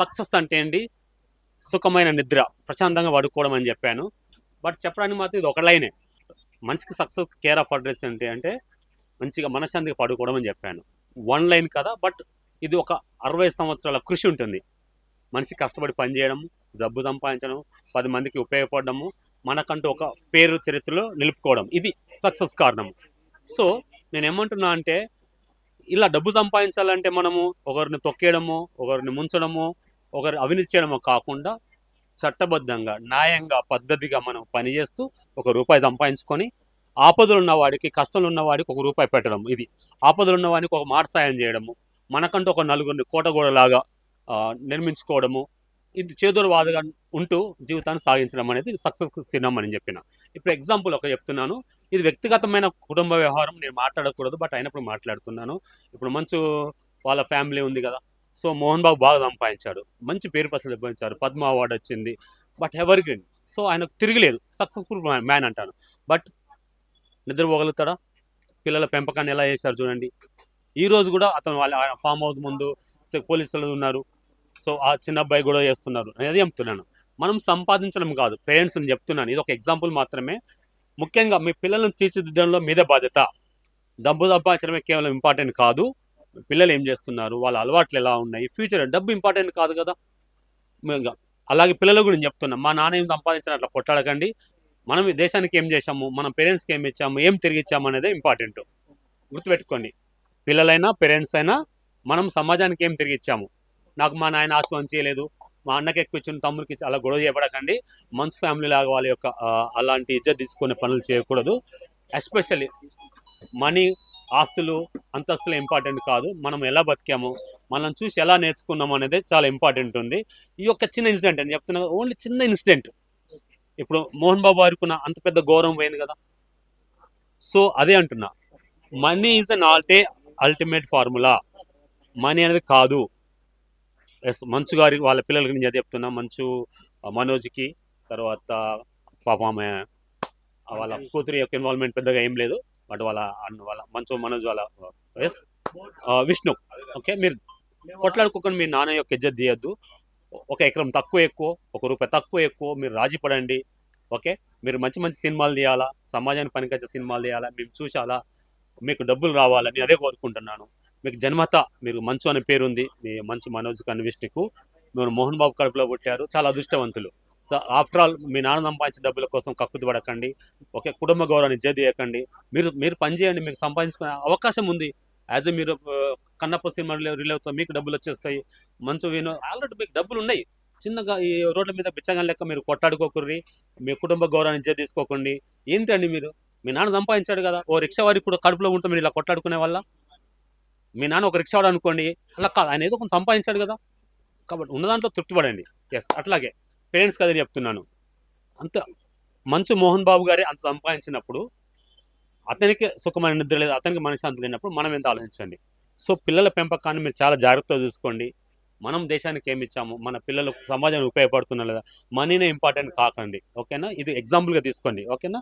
Success అంటే ఏంటి, సుఖమైన నిద్ర, ప్రశాంతంగా పడుకోవడం అని చెప్పాను. బట్ చెప్పడానికి మాత్రం ఇది ఒక లైనే. మనిషికి సక్సెస్ కేర్ ఆఫ్ అడ్రస్ ఏంటి అంటే మంచిగా మనశ్శాంతిగా పడుకోవడం అని చెప్పాను. వన్ లైన్ కదా, బట్ ఇది ఒక 60 సంవత్సరాల కృషి ఉంటుంది. మనిషి కష్టపడి పనిచేయడం, డబ్బు సంపాదించడం, 10 మందికి ఉపయోగపడము, మనకంటూ ఒక పేరు చరిత్రలో నిలుపుకోవడం, ఇది సక్సెస్ కారణం. సో నేను ఏమంటున్నా అంటే, ఇలా డబ్బు సంపాదించాలంటే మనము ఒకరిని తొక్కేయడము, ఒకరిని ముంచడము, ఒకరిని అవినీతి చేయడమో కాకుండా చట్టబద్ధంగా, న్యాయంగా, పద్ధతిగా మనం పనిచేస్తూ ఒక రూపాయి సంపాదించుకొని ఆపదలు ఉన్నవాడికి, కష్టంలో ఉన్నవాడికి ఒక రూపాయి పెట్టడం, ఇది ఆపదలు ఉన్నవాడికి ఒక మాట సాయం చేయడము, మనకంటూ ఒక నలుగురిని కోటగోడలాగా నిర్మించుకోవడము, ఇది చేదోడు వాదుగా ఉంటూ జీవితాన్ని సాగించడం అనేది సక్సెస్ సినిమా అని చెప్పిన. ఇప్పుడు ఎగ్జాంపుల్ ఒక చెప్తున్నాను. ఇది వ్యక్తిగతమైన కుటుంబ వ్యవహారం, నేను మాట్లాడకూడదు, బట్ అయినప్పుడు మాట్లాడుతున్నాను. ఇప్పుడు మంచు వాళ్ళ ఫ్యామిలీ ఉంది కదా. సో మోహన్ బాబు బాగా సంపాదించాడు, మంచి పేరు ప్రశ్నలు సంపాదించారు, పద్మ అవార్డు వచ్చింది, బట్ ఎవర్ గ్రీన్. సో ఆయనకు తిరిగిలేదు, సక్సెస్ఫుల్ మ్యాన్ అంటాను. బట్ నిద్రపోగలుగుతాడా? పిల్లల పెంపకాన్ని ఎలా చేశారు చూడండి. ఈ రోజు కూడా అతను వాళ్ళ ఫామ్ హౌస్ ముందు పోలీసులు ఉన్నారు. సో ఆ చిన్న అబ్బాయి కూడా చేస్తున్నారు. నేను అదే చెప్తున్నాను, మనం సంపాదించడం కాదు, పేరెంట్స్ని చెప్తున్నాను. ఇది ఒక ఎగ్జాంపుల్ మాత్రమే. ముఖ్యంగా మీ పిల్లలను తీర్చిదిద్దడంలో మీదే బాధ్యత. డబ్బు సంపాదించడమే కేవలం ఇంపార్టెంట్ కాదు, పిల్లలు ఏం చేస్తున్నారు, వాళ్ళ అలవాట్లు ఎలా ఉన్నాయి, ఫ్యూచర్ డబ్బు ఇంపార్టెంట్ కాదు కదా. అలాగే పిల్లలు కూడా నేను చెప్తున్నా, మా నాన్న ఏం సంపాదించిన అట్లా కొట్టాడకండి. మనం ఈ దేశానికి ఏం చేశాము, మనం పేరెంట్స్కి ఏం ఇచ్చాము, ఏం తిరిగి ఇచ్చాము అనేది ఇంపార్టెంట్. గుర్తుపెట్టుకోండి, పిల్లలైనా పేరెంట్స్ అయినా మనం సమాజానికి ఏం తిరిగి ఇచ్చాము. నాకు మా నాయన ఆస్తి మంచి చేయలేదు, మా అన్నకి ఎక్కువ ఇచ్చిన, తమ్ముడికి అలా గొడవ చేయబడకండి. మంచి ఫ్యామిలీ లాగా వాళ్ళ యొక్క అలాంటి ఇజ్జత్ తీసుకునే పనులు చేయకూడదు. ఎస్పెషల్లీ మనీ, ఆస్తులు, అంతస్తులు ఇంపార్టెంట్ కాదు, మనం ఎలా బతికాము, మనం చూసి ఎలా నేర్చుకున్నాము అనేది చాలా ఇంపార్టెంట్ ఉంది. ఈ యొక్క చిన్న ఇన్సిడెంట్ అని చెప్తున్నా, ఓన్లీ చిన్న ఇన్సిడెంట్. ఇప్పుడు మోహన్ బాబు వారికి అంత పెద్ద గౌరవం పోయింది కదా. సో అదే అంటున్నా, money is an ultimate formula, money అనేది కాదు. ఎస్, మంచు గారి వాళ్ళ పిల్లలకి నేను అదే చెప్తున్నా. మంచు మనోజ్కి, తర్వాత పాపం ఆమె వాళ్ళ కూతురి యొక్క ఇన్వాల్వ్మెంట్ పెద్దగా ఏం లేదు, బట్ వాళ్ళ మంచు మనోజ్ వాళ్ళ ఎస్ విష్ణు. ఓకే, మీరు కొట్లాడుకోకుండా మీ నాన్న యొక్క ఇజ్జత్ చేయొద్దు. ఒక ఎకరం తక్కువ ఎక్కువ, ఒక రూపాయి తక్కువ ఎక్కువ మీరు రాజీ పడండి. ఓకే, మీరు మంచి మంచి సినిమాలు తీయాలా, సమాజానికి పనికొచ్చే సినిమాలు తీయాలా, మేము చూసాలా, మీకు డబ్బులు రావాలని అదే కోరుకుంటున్నాను. మీకు జన్మత, మీరు మంచు అనే పేరు ఉంది, మీ మంచు మనోజ్ కన్నా విష్ణుకు, మీరు మోహన్ బాబు కడుపులో పుట్టారు, చాలా అదృష్టవంతులు. సో ఆఫ్టర్ ఆల్ మీ నాన్న సంపాదించిన డబ్బుల కోసం కక్కుతు పడకండి. ఓకే, కుటుంబ గౌరవాన్ని ఇజ్జత్ చేయకండి. మీరు పని చేయండి, మీకు సంపాదించుకునే అవకాశం ఉంది. యాజ్ మీరు కన్నప్ప సినిమా రిలీవ్ అవుతాయి, మీకు డబ్బులు వచ్చేస్తాయి. మంచు వినో ఆల్రెడీ మీకు డబ్బులు ఉన్నాయి. చిన్నగా ఈ రోడ్ల మీద బిచ్చగా లెక్క మీరు కొట్టాడుకోకుర్రి, మీ కుటుంబ గౌరవాన్ని ఇజ్జత్ తీసుకోకండి. ఏంటండి మీరు, మీ నాన్న సంపాదించాడు కదా, ఓ రిక్షా వారికి కూడా కడుపులో ఉంటే మీరు ఇలా కొట్లాడుకునే వల్ల. మీ నాన్న ఒక రిక్షా వాడు అనుకోండి, అలా కాదు, ఆయన ఏదో కొంచెం సంపాదించాడు కదా, కాబట్టి ఉన్న దాంట్లో తృప్తిపడండి. ఎస్, అట్లాగే పేరెంట్స్కి అదే చెప్తున్నాను. అంత మంచు మోహన్ బాబు గారే అంత సంపాదించినప్పుడు, అతనికి సుఖమైన నిద్ర లేదు, అతనికి మనశ్శాంతి లేనప్పుడు మనం ఎంత ఆలోచించండి. సో పిల్లల పెంపకాన్ని మీరు చాలా జాగ్రత్తగా చూసుకోండి. మనం దేశానికి ఏమి ఇచ్చాము, మన పిల్లలు సమాజానికి ఉపయోగపడుతున్నా లేదా, మనీనే ఇంపార్టెంట్ కాకండి. ఓకేనా, ఇది ఎగ్జాంపుల్గా తీసుకోండి. ఓకేనా,